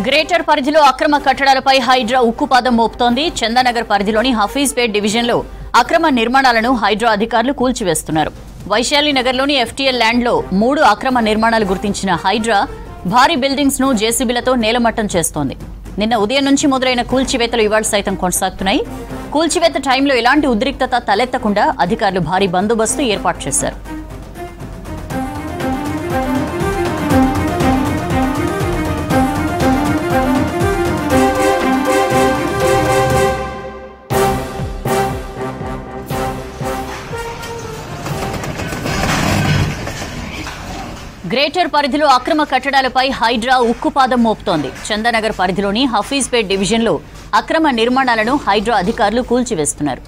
Greater పరిధిలో అక్రమ కట్టడాలపై హైడ్రా ఉక్కుపాదం మోపుతోంది. చందానగర్ పరిధిలోని హఫీజ్పేట్ డివిజన్లో అక్రమ నిర్మాణాలను హైడ్రా అధికారులు కూల్చివేస్తున్నారు. వైశాలి నగర్లోని ఎఫ్టీఎల్ ల్యాండ్లో 3 అక్రమ నిర్మాణాలు గుర్తించిన హైడ్రా భారీ బిల్డింగ్స్ ను జేసీబీలతో నేలమట్టం చేస్తోంది. నిన్న ఉదయం నుంచి మొదలైన కూల్చివేతలు ఇవాళ సైతం కొనసాగుతున్నాయి. కూల్చివేత టైంలో ఎలాంటి ఉద్రిక్తత తలెత్తకుండా అధికారులు భారీ బందోబస్తు ఏర్పాటు చేశారు. గ్రేటర్ పరిధిలో అక్రమ కట్టడాలపై హైడ్రా ఉక్కుపాదం మోపుతోంది. చందానగర్ పరిధిలోని హఫీజ్పేట్ డివిజన్లో అక్రమ నిర్మాణాలను హైడ్రా అధికారులు కూల్చివేస్తున్నారు.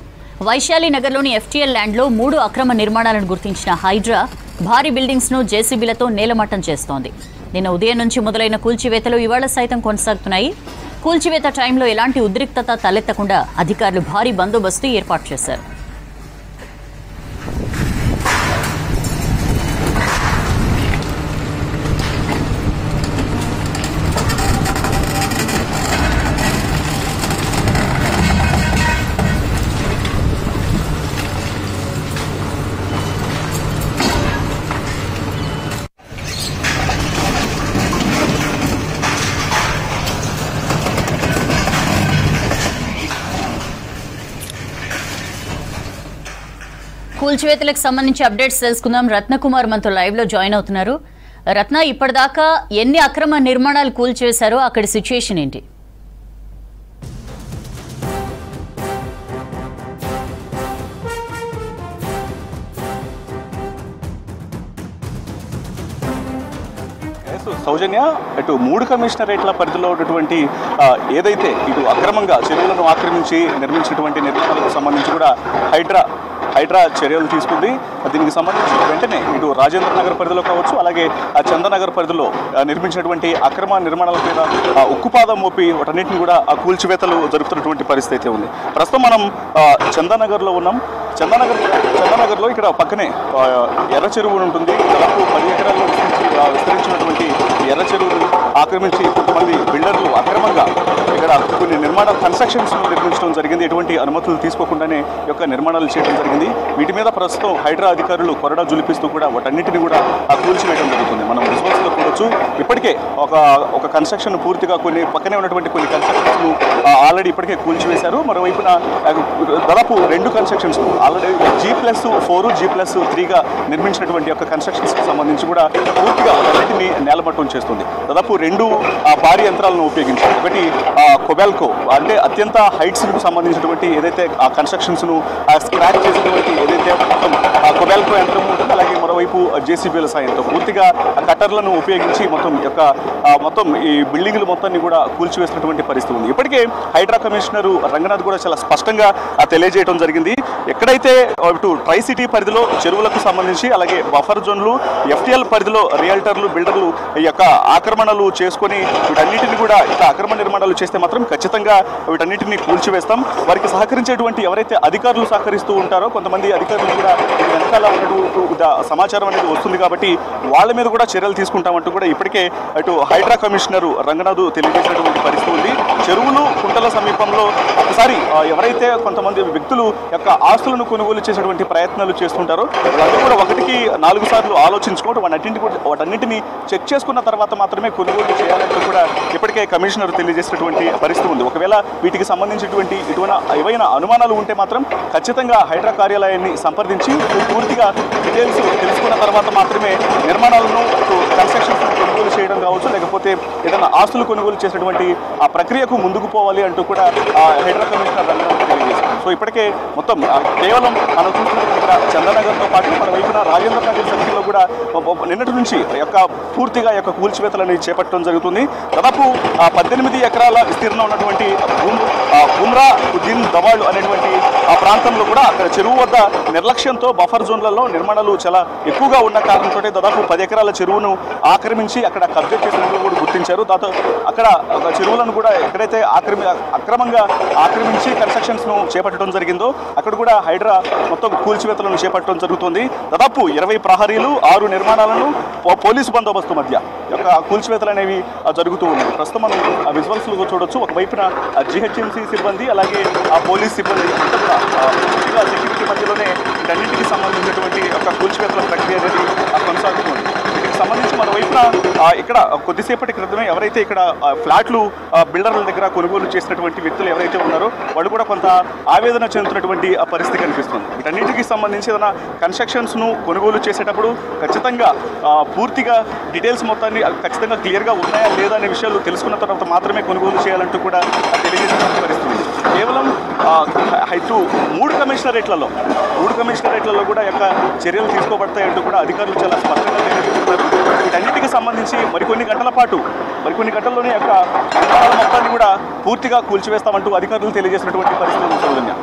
వైశాలి నగర్లోని ఎఫ్టీఎల్ ల్యాండ్లో 3 అక్రమ నిర్మాణాలను గుర్తించిన హైడ్రా భారీ బిల్డింగ్స్ ను జేసీబీలతో నేలమట్టం చేస్తోంది. నిన్న ఉదయం నుంచి మొదలైన కూల్చివేతలు ఇవాళ సైతం కొనసాగుతున్నాయి. కూల్చివేత టైంలో ఎలాంటి ఉద్రిక్తత తలెత్తకుండా అధికారులు భారీ బందోబస్తు ఏర్పాటు చేశారు. కూల్చివేతలకు సంబంధించి అప్డేట్స్ తెలుసుకుందాం. రత్నకుమార్ మనతో లైవ్ లో జాయిన్ అవుతున్నారు. రత్న, ఇప్పటిదాకా ఎన్ని అక్రమ నిర్మాణాలు కూల్చివేశారో అక్కడి సిచ్యుయేషన్ ఏంటి? సౌజన్య, ఇటు 3 కమిషనరేట్ల పరిధిలో ఉన్నటువంటి ఏదైతే ఇటు అక్రమంగా చెరువులను ఆక్రమించి నిర్మించినటువంటి నిర్మాణాలకు సంబంధించి కూడా హైడ్రా చర్యలు తీసుకుంది. దీనికి సంబంధించి వెంటనే ఇటు రాజేంద్ర నగర్ పరిధిలో కావచ్చు, అలాగే చందానగర్ పరిధిలో నిర్మించినటువంటి అక్రమ నిర్మాణాల మీద ఉక్కుపాదం మోపి వాటన్నింటిని కూడా కూల్చివేతలు జరుపుతున్నటువంటి పరిస్థితి అయితే ఉంది. ప్రస్తుతం మనం చందానగర్లో ఉన్నాం. చందానగర్లో ఇక్కడ పక్కనే ఎర్ర చెరువు ఉంటుంది. దాదాపు 10 ఎకరాల్లో విస్తరించినటువంటి ఎర్ర చెరువును ఆక్రమించి కొంతమంది బిల్డర్లు అక్రమంగా ఇక్కడ కొన్ని నిర్మాణ కన్స్ట్రక్షన్స్ నిర్మించడం జరిగింది. ఎటువంటి అనుమతులు తీసుకోకుండానే ఈ యొక్క నిర్మాణాలు చేయడం జరిగింది. వీటి మీద ప్రస్తుతం హైడ్రా అధికారులు కొరడా జులిపిస్తూ కూడా వాటన్నిటిని కూడా కూల్చివేయడం జరుగుతుంది. మనం రిజల్ట్స్లో చూడొచ్చు. ఇప్పటికే ఒక కన్స్ట్రక్షన్ పూర్తిగా పక్కనే ఉన్నటువంటి కొన్ని కన్స్ట్రక్షన్స్ ఆల్రెడీ ఇప్పటికే కూల్చివేశారు. మరోవైపున దాదాపు 2 కన్స్ట్రక్షన్స్ ఆల్రెడీ G+4 G+3గా నిర్మించినటువంటి యొక్క కన్స్ట్రక్షన్స్కి సంబంధించి కూడా పూర్తిగా వాటన్నిటిని నేలమట్టం చేస్తుంది. దాదాపు 2 భారీ యంత్రాలను ఉపయోగించారు. ఒకటి కొబాల్కో, అంటే అత్యంత హైట్స్కు సంబంధించినటువంటి ఏదైతే ఆ కన్స్ట్రక్షన్స్ను స్క్రాచ్ చేసినటువంటి ఏదైతే మొత్తం కొబాల్కో యంత్రం ఉంటుందో, అలాగే మరోవైపు జేసీబీల సాయంతో పూర్తిగా కట్టర్లను ఉపయోగించి మొత్తం ఈ బిల్డింగ్లు మొత్తాన్ని కూడా కూల్చివేసినటువంటి పరిస్థితి ఉంది. ఇప్పటికే హైడ్రా కమిషనర్ రంగనాథ్ కూడా చాలా స్పష్టంగా తెలియజేయడం జరిగింది. ఎక్కడైతే ఇటు ట్రై సిటీ పరిధిలో చెరువులకు సంబంధించి, అలాగే బఫర్ జోన్లు, ఎఫ్టీఎల్ పరిధిలో రియల్టర్లు, బిల్డర్లు ఈ యొక్క ఆక్రమణలు చేసుకొని వీటన్నిటిని కూడా ఇట్లా అక్రమ నిర్మాణాలు చేస్తే మాత్రం ఖచ్చితంగా వీటన్నిటిని కూల్చివేస్తాం. వారికి సహకరించేటువంటి ఎవరైతే అధికారులు సహకరిస్తూ ఉంటారో, కొంతమంది అధికారులు కూడా వెనకాల ఉన్నటువంటి సమాచారం అనేది వస్తుంది కాబట్టి వాళ్ళ మీద కూడా చర్యలు తీసుకుంటామంటూ కూడా ఇప్పటికే అటు హైడ్రా కమిషనర్ రంగనాథ్ తెలియజేసినటువంటి పరిస్థితి ఉంది. చెరువులు, కుంటల సమీపంలో ఒకసారి ఎవరైతే కొంతమంది వ్యక్తులు యొక్క ఆస్తులను కొనుగోలు చేసేటువంటి ప్రయత్నాలు చేస్తుంటారో వాళ్ళు కూడా 1కి 4 సార్లు ఆలోచించుకుంటూ వాటన్నింటినీ చెక్ చేసుకున్న తర్వాత మాత్రమే కొనుగోలు చేయాలంటూ కూడా ఇప్పటికే కమిషనర్ తెలియజేసినటువంటి పరిస్థితి ఉంది. ఒకవేళ వీటికి సంబంధించినటువంటి ఏవైనా అనుమానాలు ఉంటే మాత్రం ఖచ్చితంగా హైడ్రా కార్యాలయాన్ని సంప్రదించి పూర్తిగా డీటెయిల్స్ తెలుసుకున్న తర్వాత మాత్రమే నిర్మాణాలను కన్స్ట్రక్షన్స్ కొనుగోలు చేయడం కావచ్చు, లేకపోతే ఏదైనా ఆస్తులు కొనుగోలు చేసేటువంటి ఆ ప్రక్రియకు ముందుకు పోవాలి అంటూ కూడా హైడ్రా కమిషనర్ రంగనాథ్ తెలియజేశారు. సో ఇప్పటికే మొత్తం కేవలం మనం చూస్తున్నట్టు ఇక్కడ చందానగర్తో పాటు మన వైపున రాజేంద్ర నగర్ సర్కిల్లో కూడా నిన్నటి నుంచి పూర్తిగా కూల్చివేతలని చేపట్టడం జరుగుతుంది. దాదాపు 18 ఎకరాల విస్తీర్ణం ఉన్నటువంటి బుమ్రా ఉద్దీన్ దవాళ్ళు అనేటువంటి ఆ ప్రాంతంలో కూడా అక్కడ చెరువు వద్ద నిర్లక్ష్యంతో బఫర్ జోన్లలో నిర్మాణాలు చాలా ఎక్కువగా ఉన్న కారణంతో దాదాపు 10 ఎకరాల చెరువును ఆక్రమించి అక్కడ కబ్జా చేసినట్లు కూడా గుర్తించారు. దాంతో అక్కడ చెరువులను కూడా ఎక్కడైతే అక్రమంగా ఆక్రమించి కన్స్ట్రక్షన్స్ ను చేపట్టడం జరిగిందో అక్కడ కూడా హైడ్రా మొత్తం కూల్చివేతలను చేపట్టడం జరుగుతుంది. దాదాపు 20 ప్రహరీలు 6 నిర్మాణాలను పోలీసు బందోబస్తు మధ్య యొక్క కూల్చివేతలు అనేవి జరుగుతూ ఉన్నాయి. ప్రస్తుతం మనం ఆ విజువల్స్లో చూడొచ్చు. ఒకవైపున జిహెచ్ఎంసీ సిబ్బంది అలాగే ఆ పోలీస్ సిబ్బంది అంతా కూడా పూర్తిగా సెక్యూరిటీ మధ్యలోనే వీటన్నింటికి సంబంధించినటువంటి ఒక కూల్చివేతల ప్రక్రియ అనేది కొనసాగుతుంది. వీటికి సంబంధించి మరోవైపున ఇక్కడ కొద్దిసేపటి క్రితమే ఎవరైతే ఇక్కడ ఫ్లాట్లు బిల్డర్ల దగ్గర కొనుగోలు చేసినటువంటి వ్యక్తులు ఎవరైతే ఉన్నారో వాళ్ళు కూడా కొంత ఆవేదన చెందుతున్నటువంటి పరిస్థితి కనిపిస్తుంది. వీటన్నిటికీ సంబంధించి ఏదైనా కన్స్ట్రక్షన్స్ను కొనుగోలు చేసేటప్పుడు ఖచ్చితంగా పూర్తిగా డీటెయిల్స్ మొత్తాన్ని ఖచ్చితంగా క్లియర్గా ఉన్నాయా లేదా అనే విషయాలు తెలుసుకున్న తర్వాత మాత్రమే కొనుగోలు చేయాలంటూ కూడా తెలియజేసినటువంటి పరిస్థితి. కేవలం 3 కమిషనరేట్లలో కూడా యొక్క చర్యలు తీసుకోబడతాయంటూ కూడా అధికారులు చాలా స్పష్టంగా తెలియజేస్తున్నారు. వీటన్నిటికీ సంబంధించి మరికొన్ని గంటల్లోనే యొక్క నిర్మాణాల మొత్తాన్ని కూడా పూర్తిగా కూల్చివేస్తామంటూ అధికారులు తెలియజేసినటువంటి పరిస్థితులు.